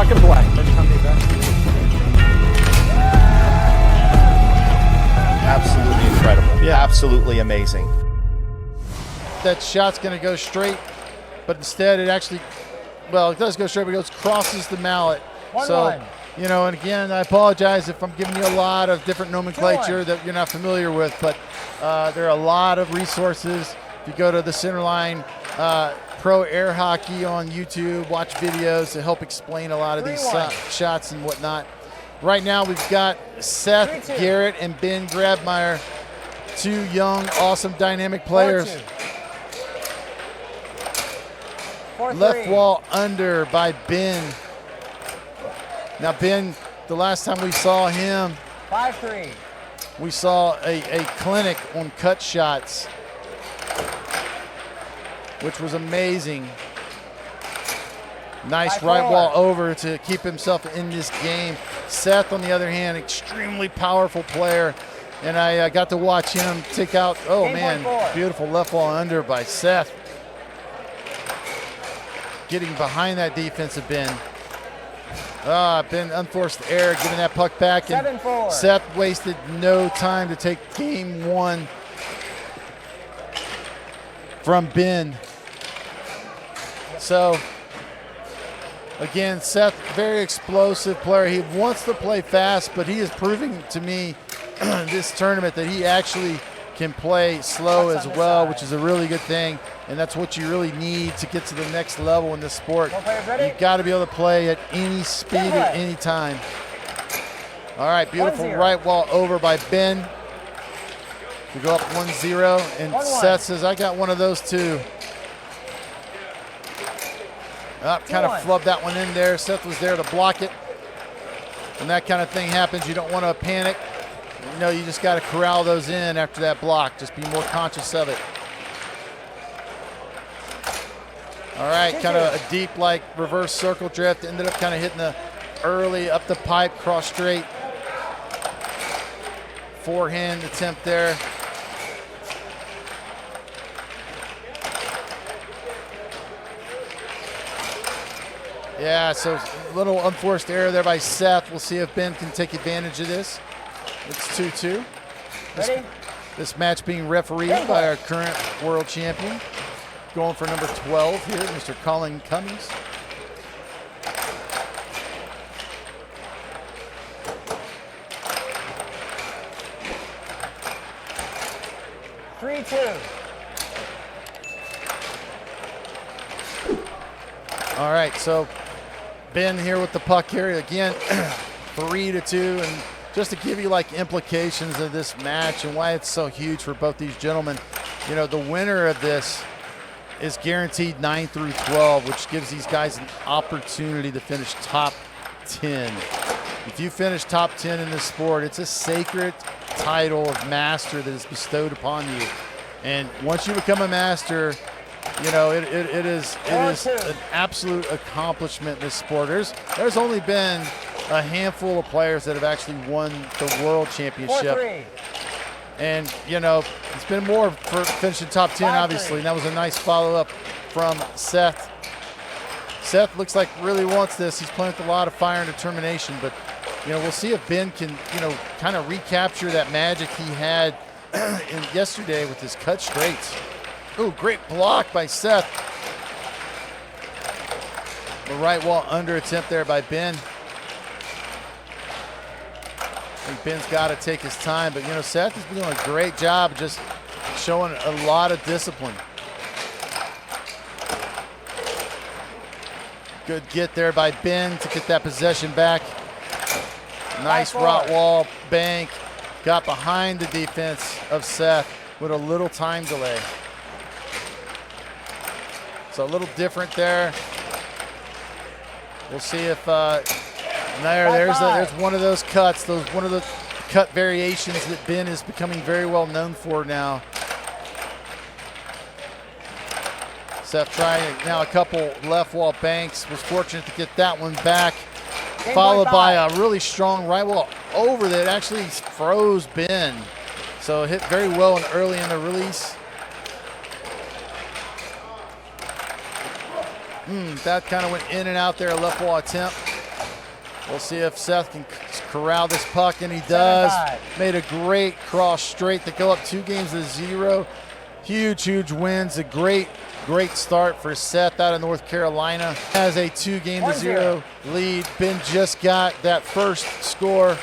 second play. Absolutely incredible. Yeah. Absolutely amazing. That shot's going to go straight, but instead it actually, well, it does go straight, but it goes crosses the mallet. 1-1. You know, and again, I apologize if I'm giving you a lot of different nomenclature that you're not familiar with, but there are a lot of resources. If you go to the Centerline Pro Air Hockey on YouTube, watch videos to help explain a lot of these shots and whatnot. Right now, we've got Seth Garrett and Ben Grabmayr, two young, awesome, dynamic players. 4-3. Left wall under by Ben. Now, Ben, the last time we saw him, 5-3. we saw a clinic on cut shots, which was amazing. Nice right wall over to keep himself in this game. Seth, on the other hand, extremely powerful player. And I got to watch him take out, oh man, beautiful left wall under by Seth. Getting behind that defensive Ben. Ben unforced error, getting that puck back. And 7-4. Seth wasted no time to take game one from Ben. So, again, Seth, very explosive player. He wants to play fast, but he is proving to me this tournament that he actually can play slow as well, which is a really good thing. And that's what you really need to get to the next level in this sport. You've got to be able to play at any speed at any time. All right, beautiful right wall over by Ben. We go up 1-0, and Seth says, I got one of those too. Kind of flubbed that one in there. Seth was there to block it. When that kind of thing happens, you don't want to panic. You know, you just got to corral those in after that block. Just be more conscious of it. All right, kind of a deep, like, reverse circle drift. Ended up kind of hitting the early up the pipe, cross straight. Forehand attempt there. Yeah, so a little unforced error there by Seth. We'll see if Ben can take advantage of this. It's 2-2. This match being refereed by our current world champion. Going for number 12 here, Mr. Colin Cummings. All right, so Ben here with the puck here again, 3-2, and just to give you like implications of this match and why it's so huge for both these gentlemen, you know, the winner of this is guaranteed 9 through 12, which gives these guys an opportunity to finish top 10. If you finish top 10 in this sport, it's a sacred title of master that is bestowed upon you. And once you become a master, you know, it is an absolute accomplishment in this sport. There's only been a handful of players that have actually won the world championship. 4-3. And, you know, it's been more for finishing top 10, obviously. And that was a nice follow-up from Seth. Seth looks like really wants this. He's playing with a lot of fire and determination. But, you know, we'll see if Ben can, you know, kind of recapture that magic he had yesterday with his cut straights. Ooh, great block by Seth. The right wall under attempt there by Ben. I think Ben's got to take his time, but you know, Seth has been doing a great job just showing a lot of discipline. Good get there by Ben to get that possession back. Nice rot wall bank. Got behind the defense of Seth with a little time delay. So a little different there. We'll see if there's one of those cuts, one of the cut variations that Ben is becoming very well known for now. Seth trying now a couple left wall banks, was fortunate to get that one back, followed by a really strong right wall over that actually froze Ben. So hit very well and early in the release. That kind of went in and out there, a left wall attempt. We'll see if Seth can corral this puck, and he does. 7-5. Made a great cross straight to go up 2-0. Huge wins. A great start for Seth out of North Carolina. Has a 2-0 lead. Ben just got that first score.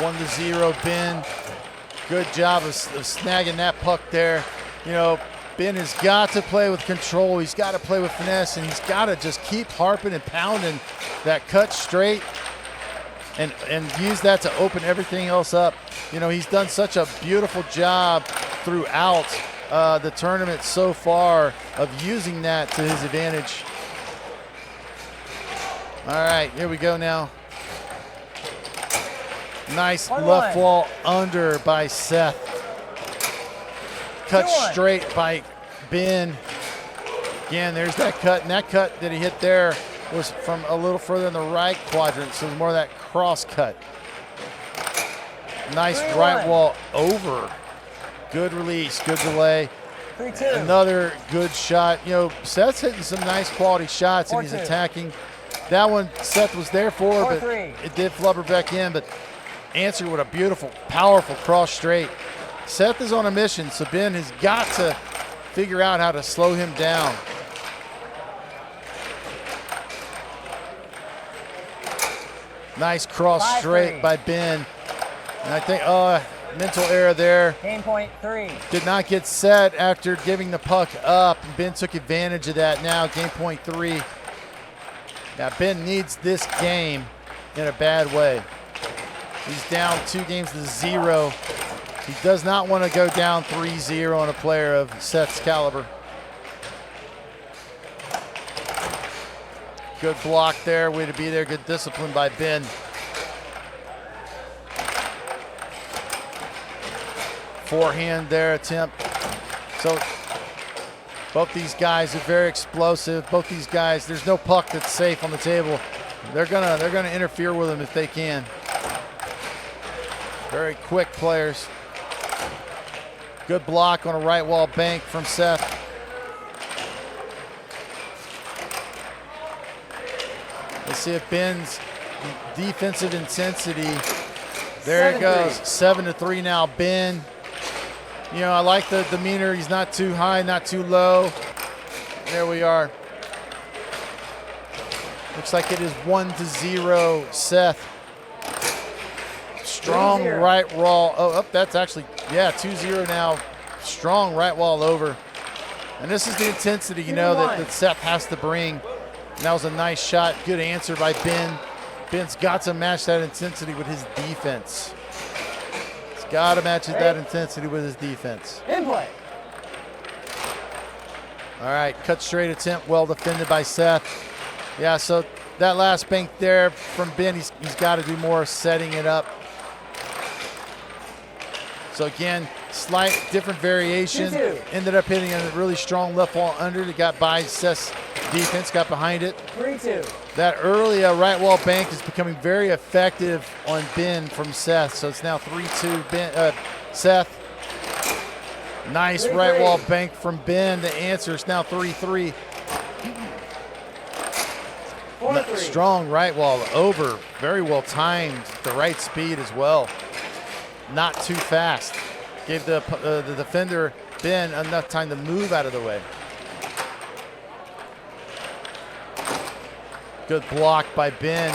One to 0, Ben. Good job of snagging that puck there. You know, Ben has got to play with control. He's got to play with finesse, and he's got to just keep harping and pounding that cut straight and use that to open everything else up. You know, he's done such a beautiful job throughout the tournament so far of using that to his advantage. All right, here we go now. Nice left wall under by Seth. Cut straight by Ben. Again, there's that cut, and that cut that he hit there was from a little further in the right quadrant, so it was more of that cross cut. Nice right wall over. Good release, good delay. 3-2. Another good shot. You know, Seth's hitting some nice quality shots, and he's 4-2. attacking. That one Seth was there for, but 4-3. it did flubber back in, but answered with a beautiful, powerful cross straight. Seth is on a mission, so Ben has got to figure out how to slow him down. Nice cross straight by Ben. And I think, mental error there. Game point 3. Did not get set after giving the puck up. Ben took advantage of that now. Game point 3. Now Ben needs this game in a bad way. He's down 2-0. He does not want to go down 3-0 on a player of Seth's caliber. Good block there, way to be there, good discipline by Ben. Forehand there attempt. So both these guys are very explosive. Both these guys, there's no puck that's safe on the table. They're gonna interfere with them if they can. Very quick players. Good block on a right wall bank from Seth. Let's see if Ben's defensive intensity. There it goes, 7-3 now, Ben. You know, I like the demeanor. He's not too high, not too low. There we are. Looks like it is 1-0, Seth. Strong right wall. Oh, that's actually, yeah, 2-0 now. Strong right wall over. And this is the intensity, you know, that Seth has to bring. And that was a nice shot. Good answer by Ben. Ben's got to match that intensity with his defense. He's got to match that intensity with his defense. In play. All right, cut straight attempt, well defended by Seth. Yeah, so that last bank there from Ben, he's got to do more setting it up. So again, slight different variation. 2-2. Ended up hitting a really strong left wall under that got by Seth's defense, got behind it. 3-2. That early right wall bank is becoming very effective on Ben from Seth. So it's now 3-2 Ben, Seth. Nice 3-3. right wall bank from Ben. The answer is now 3-3. 4-3. Strong right wall over. Very well timed. The right speed as well. Not too fast. Gave the defender, Ben, enough time to move out of the way. Good block by Ben.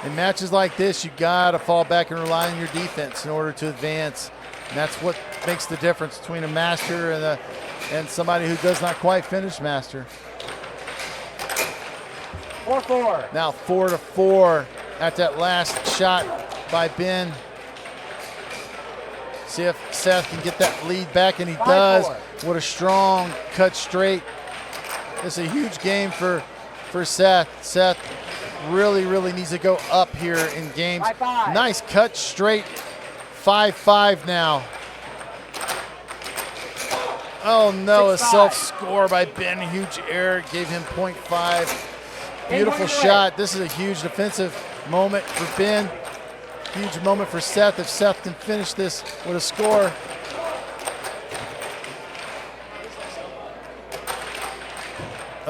In matches like this, you gotta fall back and rely on your defense in order to advance. And that's what makes the difference between a master and somebody who does not quite finish master. 4-4. Now 4-4 at that last shot by Ben. See if Seth can get that lead back, and he does. What a strong cut straight. It's a huge game for Seth. Seth really needs to go up here in games. 5-5. Nice cut straight. 5-5 now. Oh no, 6-5. a self-score by Ben. A huge error, gave him 0.5. Beautiful shot. This is a huge defensive moment for Ben. Huge moment for Seth. If Seth can finish this with a score.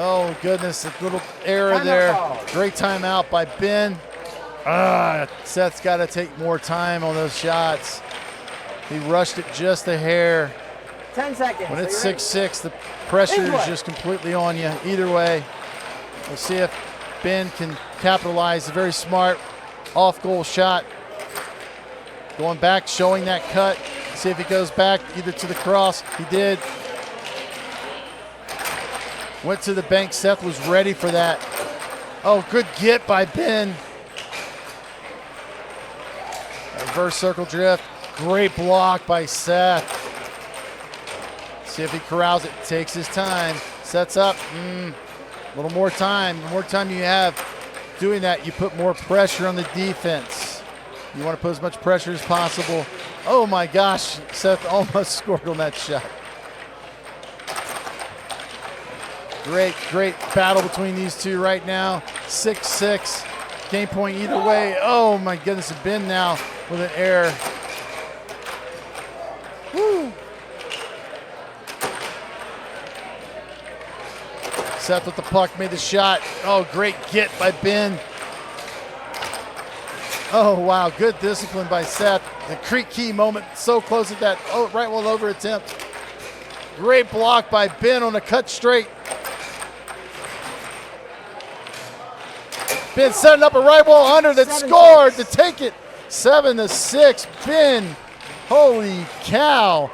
Oh, goodness, a little error Timeout there. call. Great timeout by Ben. Seth's got to take more time on those shots. He rushed it just a hair. 10 seconds. When it's Are you ready? 6-6, the pressure is Input. just completely on you. Either way, we'll see if Ben can capitalize. A very smart off-goal shot. Going back, showing that cut. See if he goes back either to the cross. He did. Went to the bank. Seth was ready for that. Oh, good get by Ben. Reverse circle drift. Great block by Seth. See if he corrals it. Takes his time. Sets up. A little more time. The more time you have doing that, you put more pressure on the defense. You want to put as much pressure as possible. Oh my gosh, Seth almost scored on that shot. Great battle between these two right now. 6-6. Game point either way. Oh my goodness, Ben now with an error. Woo. Seth with the puck, made the shot. Oh, great get by Ben. Oh, wow, good discipline by Seth. The key moment, so close at that right wall over attempt. Great block by Ben on a cut straight. Ben setting up a right wall under that scored to take it. 7-6. Ben, holy cow,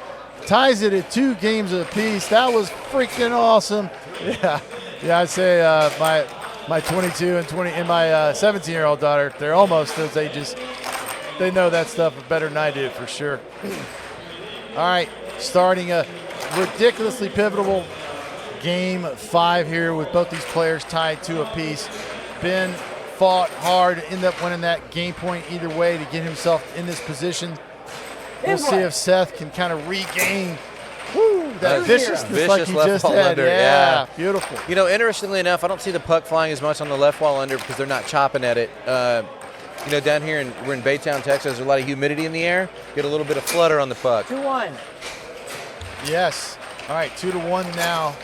ties it at 2 games apiece. That was freaking awesome. Yeah, I'd say my 22 and 20 and my 17-year-old daughter, they're almost those ages. They know that stuff better than I do for sure. All right, starting a ridiculously pivotal game 5 here with both these players tied 2 apiece. Ben fought hard, ended up winning that game point either way to get himself in this position. We'll see if Seth can kind of regain that viciousness like he just left wall had. under, Yeah, beautiful. You know, interestingly enough, I don't see the puck flying as much on the left wall under because they're not chopping at it. You know, down here, we're in Baytown, Texas, there's a lot of humidity in the air. Get a little bit of flutter on the puck. 2-1. Yes. All right, 2-1 now.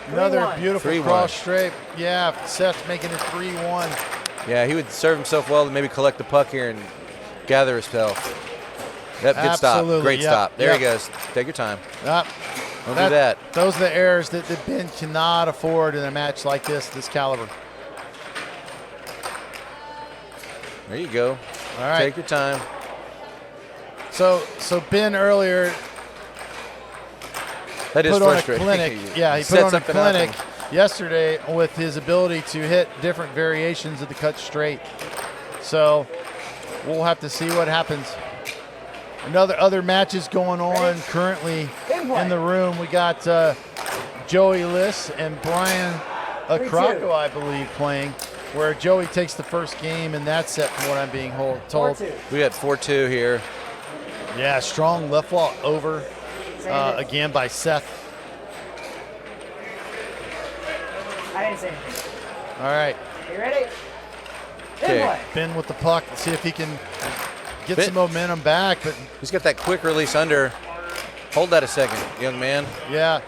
Another 3-1. beautiful 3-1. cross straight. Yeah, Seth making it 3-1. Yeah, he would serve himself well to maybe collect the puck here and gather himself. Yep, good stop. Absolutely, Great yep, stop. There yep. he goes. Take your time. Yep. Don't do that. Those are the errors that Ben cannot afford in a match like this caliber. There you go. All right. Take your time. So Ben earlier That is put on a frustrating. clinic. Yeah, he put Set on a something up clinic and- yesterday with his ability to hit different variations of the cut straight. So we'll have to see what happens. Other matches going on currently in the room. We got Joey Liss and Brian Acrocco, I believe, playing, where Joey takes the first game in that set from what I'm being told. 4-2. We got 4-2 here. Yeah, strong left wall over again by Seth. I didn't say anything. All right, You ready? Okay. Input. Ben with the puck. Let's see if he can get Ben- some momentum back. But He's got that quick release under. Hold that a second, young man. yeah,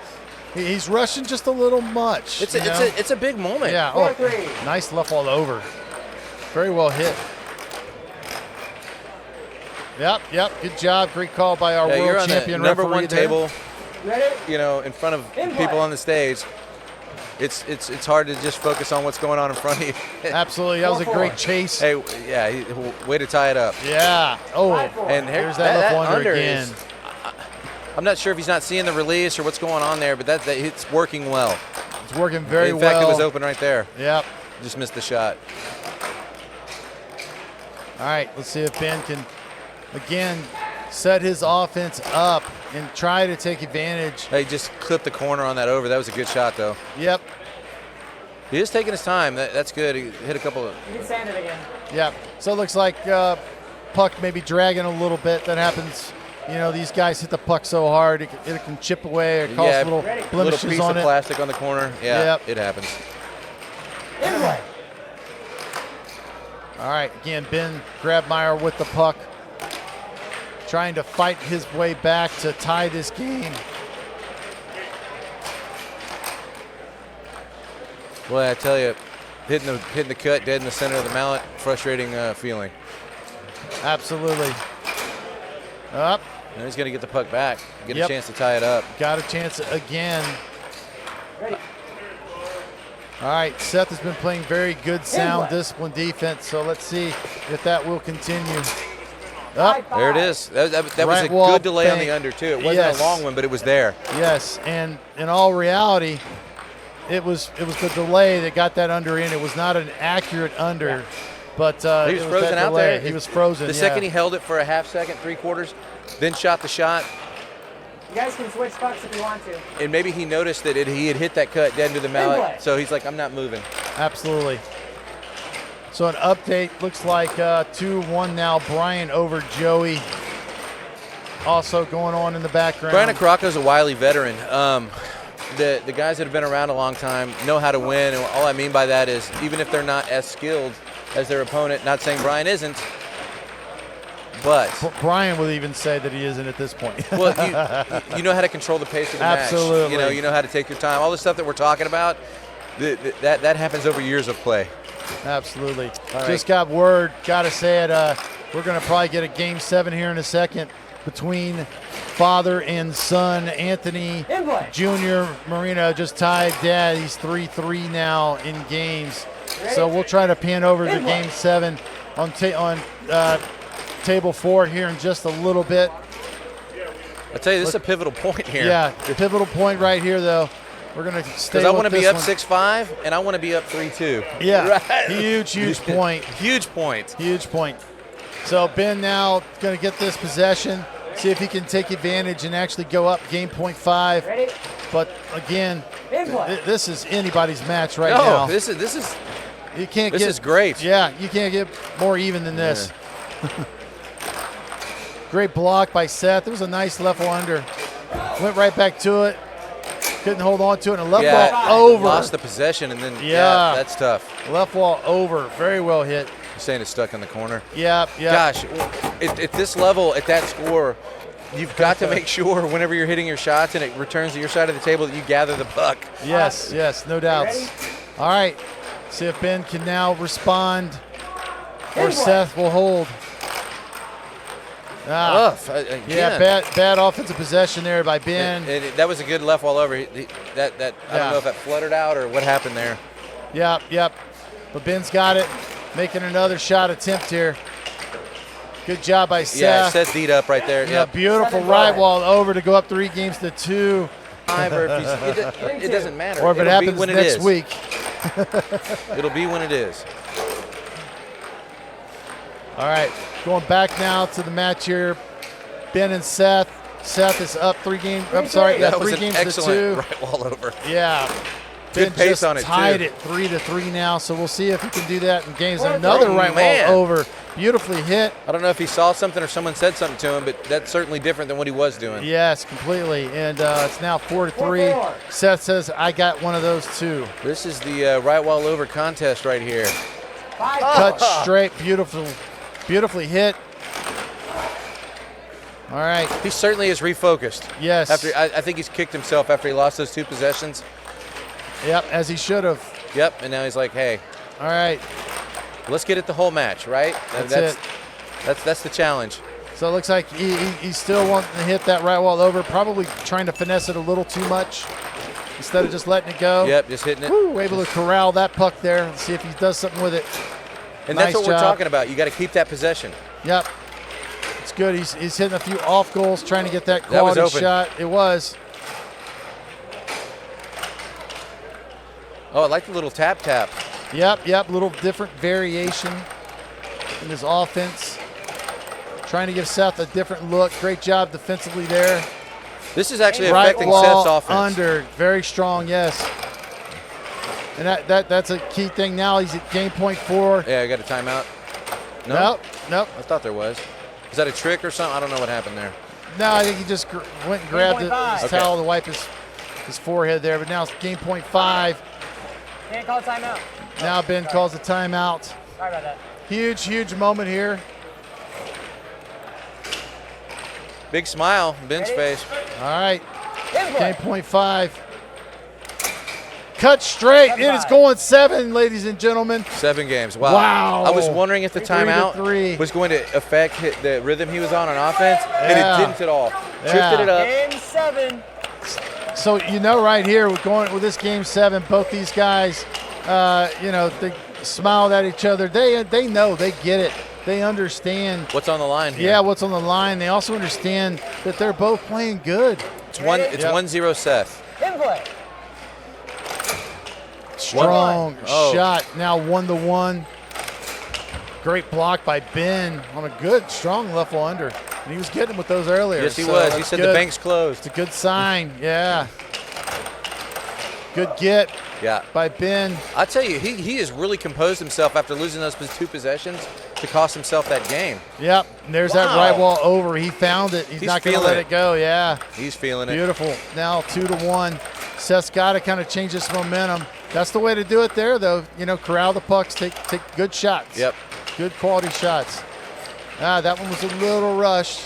he's rushing just a little much. It's you know? a big moment. Yeah. Oh, 4-3. nice left wall over. Very well hit. Yep. Good job. Great call by our Yeah, you're world on champion the number referee one there. table, Ready? you know, in front of Input. people on the stage. It's hard to just focus on what's going on in front of you. Absolutely. That was a 4-4. great chase. Hey, yeah, way to tie it up. Yeah. Oh, 5-4. And here- there's that left wall under again. is, I'm not sure if he's not seeing the release or what's going on there, but that it's working well. It's working very In fact, well. it was open right there. Yep. Just missed the shot. All right, let's see if Ben can, again, set his offense up and try to take advantage. Hey, just clipped the corner on that over. That was a good shot, though. Yep, He is taking his time. That's good. He hit a couple of. You can sand it again. yep. So it looks like puck maybe dragging a little bit. That happens. You know, these guys hit the puck so hard, it can chip away or cause Yeah, little Ready. Little blemishes piece on of it. plastic on the corner. Yeah, Yep. it happens. Input. All right, again, Ben Grabmayr with the puck, trying to fight his way back to tie this game. Boy, I tell you, hitting the cut dead in the center of the mallet, frustrating feeling. Absolutely. Up. Now he's going to get the puck back, get Yep. a chance to tie it up. Got a chance again. Ready. All right, Seth has been playing very good, sound, Inlet. disciplined defense. So let's see if that will continue. Up. There it is. That was a Right wall good delay on bank. the under, too. It wasn't Yes. a long one, but it was there. Yes, and in all reality, it was the delay that got that under in. It was not an accurate under, but He it was was frozen that out delay. there. He was frozen. The yeah. second he held it for a half second, 3/4, then shot the shot, You guys can switch pucks if you want to. and maybe he noticed that he had hit that cut dead into the mallet, Inlet. so he's like, I'm not moving. Absolutely. So an update looks like 2-1 now. Brian over Joey. Also going on in the background. Brian Acrocco's a wily veteran. The guys that have been around a long time know how to win, and all I mean by that is even if they're not as skilled as their opponent, not saying Brian isn't, but Brian would even say that he isn't at this point. well, you know how to control the pace of the Absolutely. match. You know how to take your time. All the stuff that we're talking about, that happens over years of play. Absolutely. All Just right. got word, got to say it, we're going to probably get a Game 7 here in a second between father and son. Anthony Inlet. Jr. Marino just tied Dad. He's 3-3 now in games. So we'll try to pan over to Inlet. Game 7 on table 4 here in just a little bit. I tell you, this is a pivotal point here. Yeah, pivotal point right here, though. We're going to stay Because I with want to be this up one. 6-5, and I want to be up 3-2. Yeah, Right. huge point. Huge point. Huge point. So Ben now going to get this possession, see if he can take advantage and actually go up game point 5. Ready. But again, Inlet. this is anybody's match right No, now. this is You can't this get is great. Yeah, you can't get more even than this. Great block by Seth. It was a nice level under. Went right back to it. Couldn't hold on to it. And a left wall over. Lost the possession, and then Yeah. that's tough. Left wall over. Very well hit. You're saying it's stuck in the corner. Yeah. Gosh, at this level, at that score, you've got to make sure whenever you're hitting your shots and it returns to your side of the table that you gather the puck. Yes, no doubts. Ready? All right. See if Ben can now respond or Inlet. Seth will hold. Tough. Again. Yeah, bad offensive possession there by Ben. That was a good left wall over. I don't Yeah. know if that fluttered out or what happened there. Yep. But Ben's got it. Making another shot attempt here. Good job by Seth. Yeah, Seth beat up right there. Yeah, Yep. beautiful right wall over to go up 3 games to 2. It doesn't matter. Or if it It'll be happens when it next is. week. It'll be when it is. All right, going back now to the match here. Ben and Seth. Seth is up 3 games. I'm sorry, yeah, That was 3 an games to excellent 2. right wall over. Yeah. Good Ben pace just on it, tied too. it 3-3 now, so we'll see if he can do that in games. Oh, Another right man. wall over. Beautifully hit. I don't know if he saw something or someone said something to him, but that's certainly different than what he was doing. Yes, completely. And it's now 4-3. 4-4. Seth says, I got one of those too. This is the right wall over contest right here. 5. Cut straight, beautifully hit. All right. He certainly is refocused. Yes. I think he's kicked himself after he lost those 2 possessions. Yep, as he should have. Yep, and now he's like, hey, All right. let's get it the whole match, right? That's That's the challenge. So it looks like he still wants to hit that right wall over, probably trying to finesse it a little too much instead of just letting it go. Yep, just hitting it. Woo, able to corral that puck there and see if he does something with it. And that's Nice what we're job. talking about. You got to keep that possession. Yep. It's good. He's hitting a few off goals, trying to get that That was quality open. shot. It was. Oh, I like the little tap. Yep. Little different variation in his offense. Trying to give Seth a different look. Great job defensively there. This is actually Right affecting wall Seth's offense. under. Very strong, yes. And that's a key thing now. He's at game point 4. Yeah, I got a timeout. No? Nope. I thought there was. Is that a trick or something? I don't know what happened there. No, I think he just went and grabbed his 5. towel to wipe his forehead there. But now it's game point 5. Can't call timeout. Now Ben calls a timeout. Sorry about that. Huge moment here. Big smile on Ben's Ready? face. All right, Inlet. game point 5. cut straight. It is going 7, ladies and gentlemen. 7 games. Wow. Wow. I was wondering if the 3 to timeout 3. was going to affect the rhythm he was on offense, and Yeah. it didn't at all. Yeah. Drifted it up. Game 7. So right here, we're going with this game 7. Both these guys, they smiled at each other. They know, they get it, they understand. What's on the line here? Yeah, what's on the line. They also understand that they're both playing good. It's 1-0 Seth. Input. Strong Oh. shot. Now 1-1. Great block by Ben on a good, strong left wall under. And he was getting with those earlier. Yes, he so was. He that's said good. the bank's closed. It's a good sign. Yeah. Good get Yeah. by Ben. I tell you, he has really composed himself after losing those 2 possessions to cost himself that game. Yep. And there's that Wow. right wall over. He found it. He's not going to feeling let it. it go. Yeah. He's feeling it. Beautiful. Now 2-1. Seth's got to kind of change this momentum. That's the way to do it there, though. Corral the pucks, take good shots. Yep. Good quality shots. That one was a little rushed.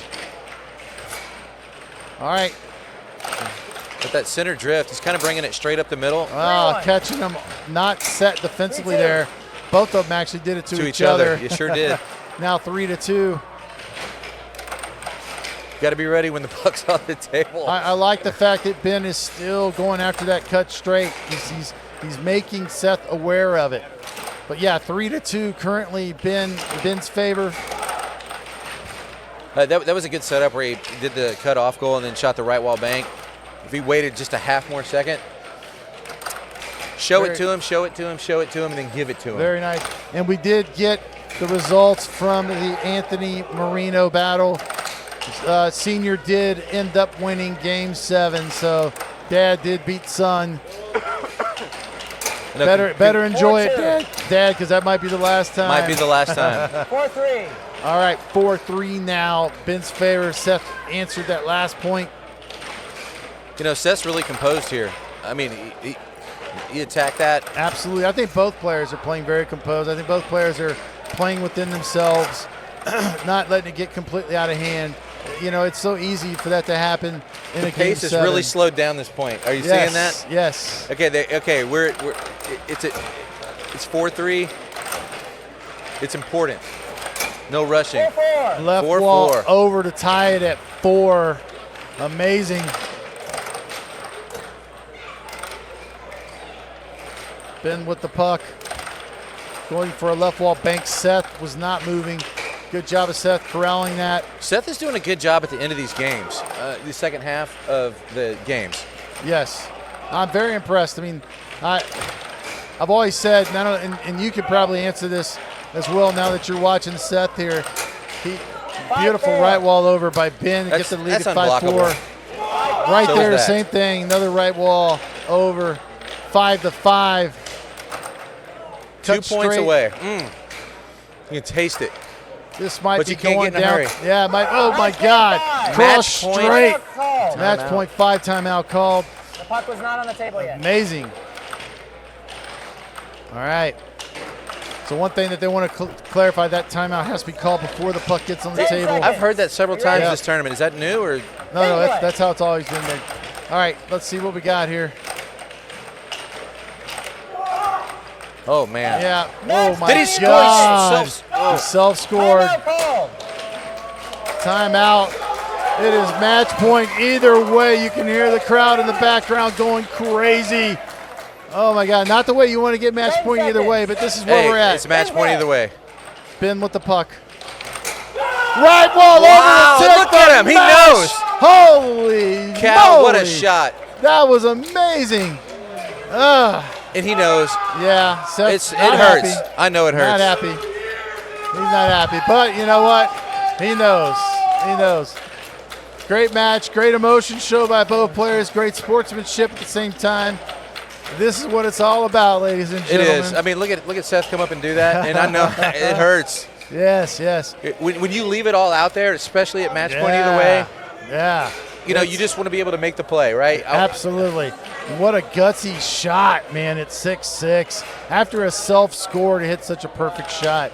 All right. But that center drift, he's kind of bringing it straight up the middle Catching them not set defensively there. Both of them actually did it to to each other. You sure did. Now 3-2. Got to be ready when the puck's on the table. I like the fact that Ben is still going after that cut straight. He's making Seth aware of it. But yeah, 3-2 currently Ben's favor. That was a good setup where he did the cut-off goal and then shot the right wall bank. If he waited just a half more second, show it to him, and then give it to him. Very nice. And we did get the results from the Anthony Marino battle. Senior did end up winning Game 7, so Dad did beat Son. Better enjoy it, Dad, because that might be the last time. Might be the last time. 4-3. All right, 4-3 now. Ben's favor. Seth answered that last point. Seth's really composed here. I mean, he attacked that. Absolutely. I think both players are playing very composed. I think both players are playing within themselves, not letting it get completely out of hand. It's so easy for that to happen in a The game pace has 7. really slowed down this point. Are you seeing that? Yes. Okay, it's 4-3. It's important. No rushing. 4-4. Left 4-4. wall over to tie it at 4. Amazing. Ben with the puck. Going for a left wall bank. Seth was not moving. Good job of Seth corralling that. Seth is doing a good job at the end of these games, the second half of the games. Yes. I'm very impressed. I mean, I've always said, and you could probably answer this as well now that you're watching Seth here. Beautiful right wall over by Ben to get the lead at 5-4. Right So there, is that. same thing. Another right wall over, 5-5. 2 Cut points straight. away. You can taste it. This might But be you can't going get in a down. hurry. Yeah, it might. Oh my God! Match Cross point. straight. Call. Match Timeout. point 5 timeout called. The puck was not on the table yet. Amazing. All right. So one thing that they want to clarify, that timeout has to be called before the puck gets on the 10 table. seconds. I've heard that several times Yeah. this tournament. Is that new or? No, that's how it's always been made. All right, let's see what we got here. Oh man. Yeah. Oh my Did he score? God. Oh. He self-scored. Timeout called. Timeout. It is match point either way. You can hear the crowd in the background going crazy. Oh my God, not the way you want to get match 10 point either way, but this is where Hey, we're at. it's match point either way. Ben with the puck. Right wall Wow, over the look at him. He knows. Holy Cow, what a moly. shot. That was amazing. And he knows. Yeah, Seth's It not hurts. happy. I know it hurts. Not happy. He's not happy. But you know what? He knows. He knows. Great match, great emotion show by both players, great sportsmanship at the same time. This is what it's all about, ladies and It gentlemen. is. I mean, look at Seth come up and do that, and I know it hurts. Yes. When you leave it all out there, especially at match point either way, Yeah. you just want to be able to make the play, right? Absolutely. What a gutsy shot, man, at 6-6. After a self-score to hit such a perfect shot.